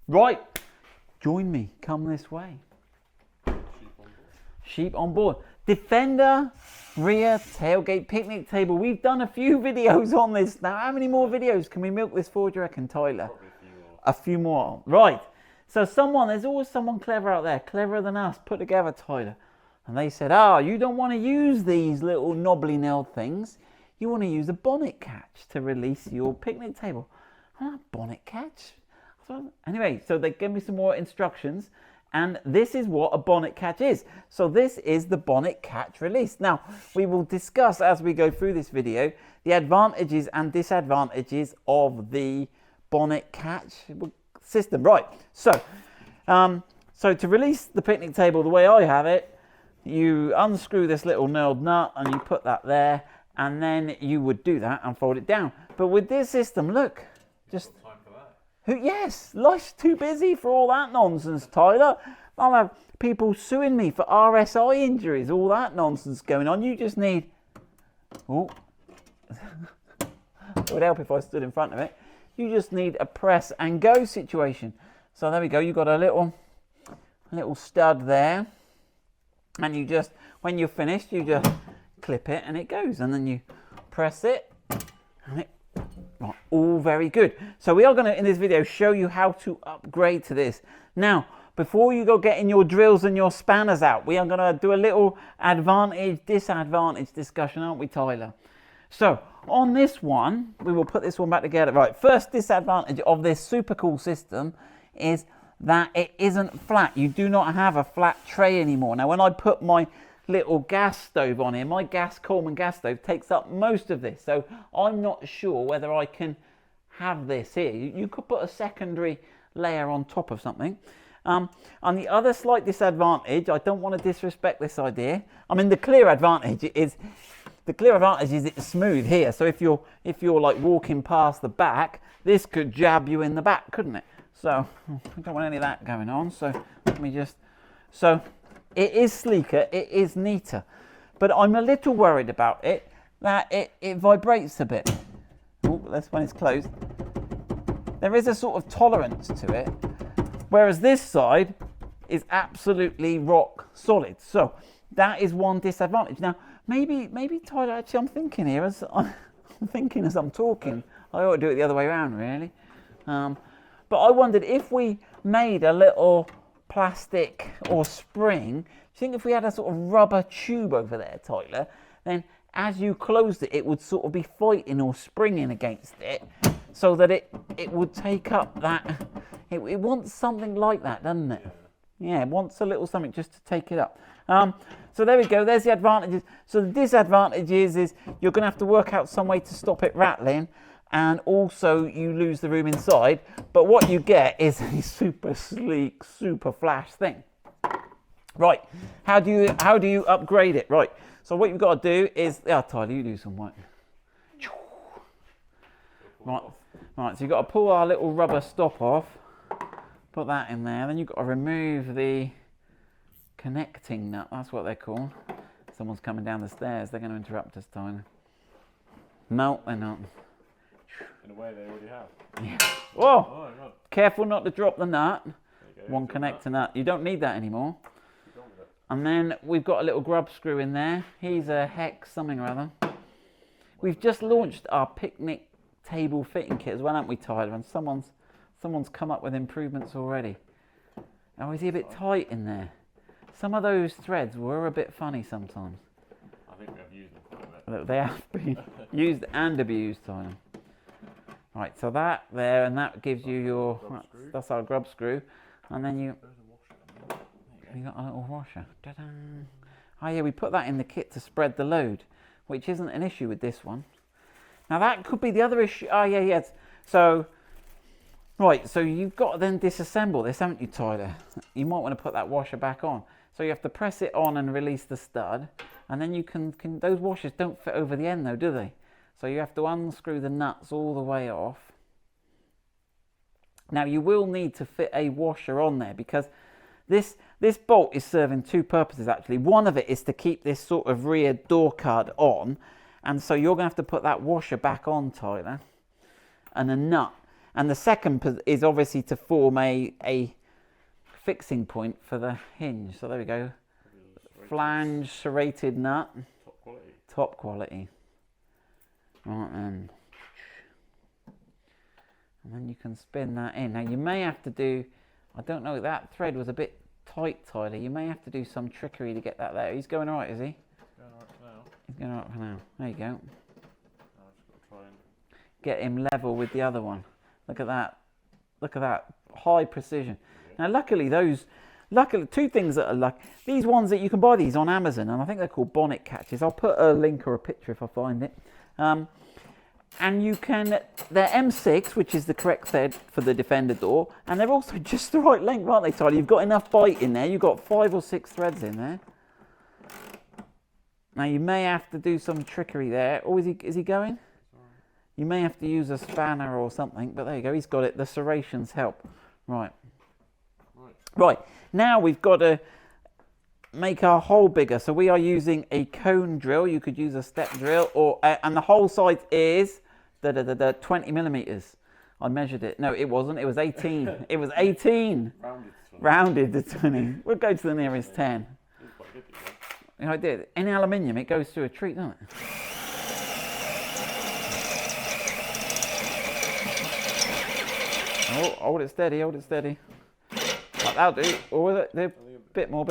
Right, join me, come this way. Sheep on board. Defender rear tailgate picnic table. We've done a few videos on this. Now, how many more videos can we milk this for, do you reckon, Tyler? Probably a few more. Right. So there's always someone clever out there, cleverer than us, put together, Tyler. And they said, you don't want to use these little knobbly nailed things. You want to use a bonnet catch to release your picnic table. Bonnet catch? Anyway, so they gave me some more instructions. And this is what a bonnet catch is. So this is the bonnet catch release. Now, we will discuss as we go through this video the advantages and disadvantages of the bonnet catch system. Right, so to release the picnic table the way I have it, you unscrew this little knurled nut and you put that there, and then you would do that and fold it down. But with this system, look, just... Yes, life's too busy for all that nonsense, Tyler. I'll have people suing me for RSI injuries, all that nonsense going on. You just need... Oh. It would help if I stood in front of it. You just need a press and go situation. So there we go. You've got a little stud there. And you just, when you're finished, you just clip it and it goes. And then you press it and it... Right, all very good. So we are going to, in this video, show you how to upgrade to this. Now, before you go getting your drills and your spanners out, we are going to do a little advantage, disadvantage discussion, aren't we, Tyler? So, on this one, we will put this one back together. Right, first disadvantage of this super cool system is that it isn't flat. You do not have a flat tray anymore. Now, when I put my little gas stove on here, my Coleman gas stove takes up most of this, so I'm not sure whether I can have this here. You could put a secondary layer on top of something. And the other slight disadvantage, I don't want to disrespect this idea, I mean the clear advantage is it's smooth here, so if you're like walking past the back, this could jab you in the back, couldn't it? So I don't want any of that going on, so let me just... So it is sleeker, it is neater, but I'm a little worried about it, that it vibrates a bit. Oh, that's when it's closed. There is a sort of tolerance to it, whereas this side is absolutely rock solid. So that is one disadvantage. Now, maybe Tyler, actually I'm thinking here, as I'm talking, I ought to do it the other way around, really. But I wondered if we made a little plastic or spring, do you think if we had a sort of rubber tube over there, Tyler, then as you closed it, it would sort of be fighting or springing against it, so that it would take up that, it wants something like that, doesn't it? Yeah, it wants a little something just to take it up. So there we go, there's the advantages. So the disadvantages is you're going to have to work out some way to stop it rattling, and also you lose the room inside, but what you get is a super sleek, super flash thing. Right, how do you upgrade it? Right, so what you've got to do is, Tyler, you do some work. Right, so you've got to pull our little rubber stop off, put that in there, then you've got to remove the connecting nut, that's what they're called. Someone's coming down the stairs, they're going to interrupt us, Tyler. No, they're not. In a way, they already have. Yeah. Whoa! Oh, careful not to drop the nut. One connector nut. You don't need that anymore. And then we've got a little grub screw in there. He's a hex something or other. We've just launched our picnic table fitting kit as well, haven't we, Tyler? And someone's come up with improvements already. Oh, is he a bit tight in there? Some of those threads were a bit funny sometimes. I think we have used them quite a bit. They have been used and abused, Tyler. Right, so that there, and that gives you your, that's our grub screw, and then you got a little washer. Ta-da. Oh yeah, we put that in the kit to spread the load, which isn't an issue with this one. Now that could be the other issue. Oh yeah. So, right, so you've got to then disassemble this, haven't you, Tyler? You might want to put that washer back on. So you have to press it on and release the stud, and then you can those washers don't fit over the end though, do they? So you have to unscrew the nuts all the way off. Now you will need to fit a washer on there, because this bolt is serving two purposes actually. One of it is to keep this sort of rear door card on, and so you're going to have to put that washer back on, Tyler, and a nut. And the second is obviously to form a fixing point for the hinge. So there we go. Flange serrated nut. Top quality. Top quality. Right then. And then you can spin that in. Now you may have to do, I don't know, that thread was a bit tight, Tyler. You may have to do some trickery to get that there. He's going all right, is he? Going all right for now. He's going all right for now. There you go. I've just got to try and... Get him level with the other one. Look at that. Look at that. High precision. Yeah. Now luckily two things that are lucky. These ones that you can buy these on Amazon, and I think they're called bonnet catches. I'll put a link or a picture if I find it. And you can, they're M6, which is the correct thread for the Defender door, and they're also just the right length, aren't they, Tyler? You've got enough bite in there. You've got 5 or 6 threads in there. Now you may have to do some trickery there. Oh, is he going? You may have to use a spanner or something, but there you go. He's got it. The serrations help. Right. Now we've got to make our hole bigger. So we are using a cone drill. You could use a step drill, or and the hole size is 20 millimeters. I measured it. No, it wasn't. It was 18. It was 18. Rounded to 20. We'll go to the nearest 10. Yeah, I did. In aluminium, it goes through a treat, doesn't it? Oh, hold it steady, hold it steady. Right, that'll do. Or a bit more,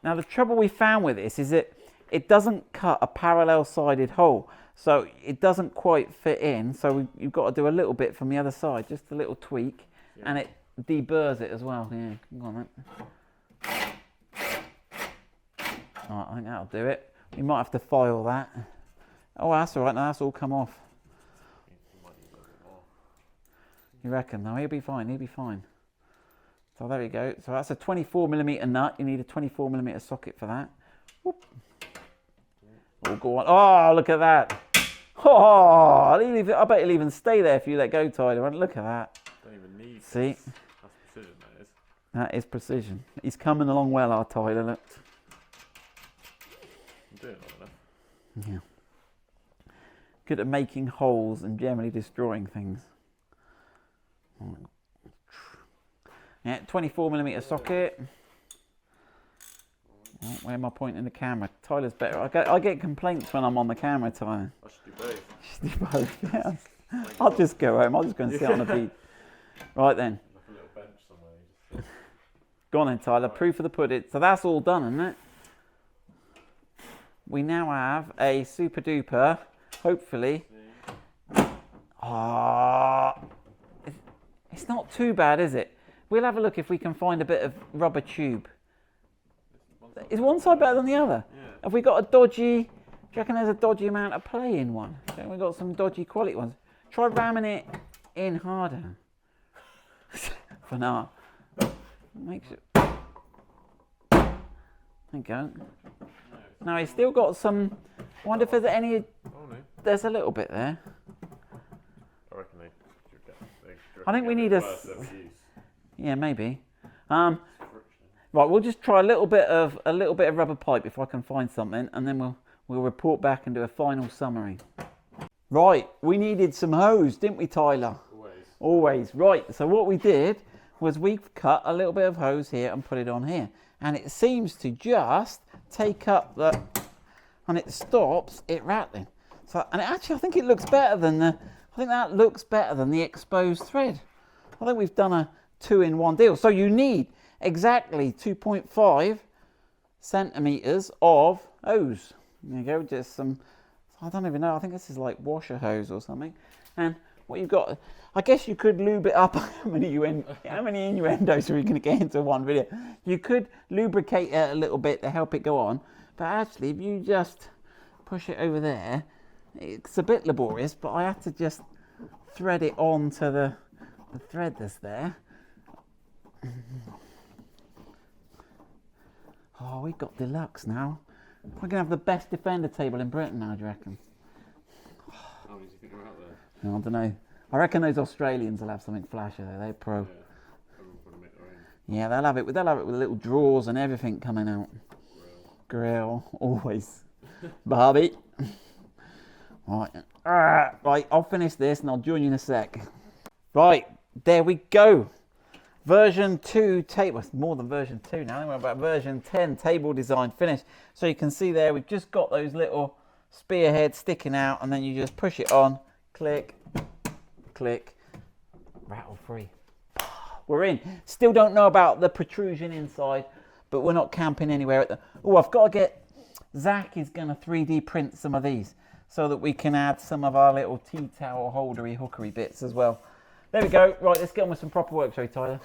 Now the trouble we found with this is that it doesn't cut a parallel sided hole. So it doesn't quite fit in. So you've got to do a little bit from the other side, just a little tweak. Yeah. And it deburrs it as well. Yeah, come on then. Right, I think that'll do it. We might have to file that. Oh, that's all right. Now that's all come off. You reckon? No, he'll be fine. He'll be fine. So there we go. So that's a 24 millimeter nut. You need a 24 millimeter socket for that. Whoop. Oh, go on. Oh, look at that. Oh, I bet he'll even stay there if you let go, Tyler. Look at that. Don't even need. See? This. That's precision, that is. That is precision. He's coming along well, our Tyler. Look. I'm doing all enough. Yeah. Good at making holes and generally destroying things. Yeah, 24 millimeter socket. Oh, where am I pointing the camera? Tyler's better. I get complaints when I'm on the camera, Tyler. I should do both. You should do both, yeah. I'll just go home. I'll just go and sit on the beach. Right then. Like a little bench somewhere. Go on then, Tyler. Right. Proof of the pudding. So that's all done, isn't it? We now have a super duper, hopefully. It's not too bad, is it? We'll have a look if we can find a bit of rubber tube. Is one side better than the other? Yeah. Have we got a dodgy, do you reckon there's a dodgy amount of play in one? Have we got some dodgy quality ones? Try ramming it in harder. For now. Makes it. There you go. Now he's still got some, I wonder if there's any, there's a little bit there. I reckon I think we need a, yeah, maybe. Right, we'll just try a little bit of rubber pipe if I can find something, and then we'll report back and do a final summary. Right, we needed some hose, didn't we, Tyler? Always. Right, so what we did was we cut a little bit of hose here and put it on here, and it seems to just take up the, and it stops it rattling. So, and actually, I think it looks better than the. I think that looks better than the exposed thread. I think we've done a 2-in-1 deal. So you need exactly 2.5 centimeters of hose. There you go, just some, I don't even know, I think this is like washer hose or something. And what you've got, I guess you could lube it up. How many innuendos are we going to get into one video? You could lubricate it a little bit to help it go on. But actually, if you just push it over there, it's a bit laborious, but I have to just thread it onto the thread that's there. Oh, we've got deluxe now. We're going to have the best Defender table in Britain now, do you reckon? How many do you think are out there? I don't know. I reckon those Australians will have something flashy there. They're pro. Yeah, everyone will make their own. Yeah, they'll have it with little drawers and everything coming out. Grill, always. Barbie. Right, I'll finish this and I'll join you in a sec. Right, there we go. Version 2 table, it's more than version 2 now, we're about version 10 table design finished. So you can see there, we've just got those little spearheads sticking out, and then you just push it on, click, click, rattle free. We're in. Still don't know about the protrusion inside, but we're not camping anywhere at the... Oh, I've got to get... Zach is going to 3D print some of these so that we can add some of our little tea towel holdery hookery bits as well. There we go. Right, let's get on with some proper work, shall we, Tyler?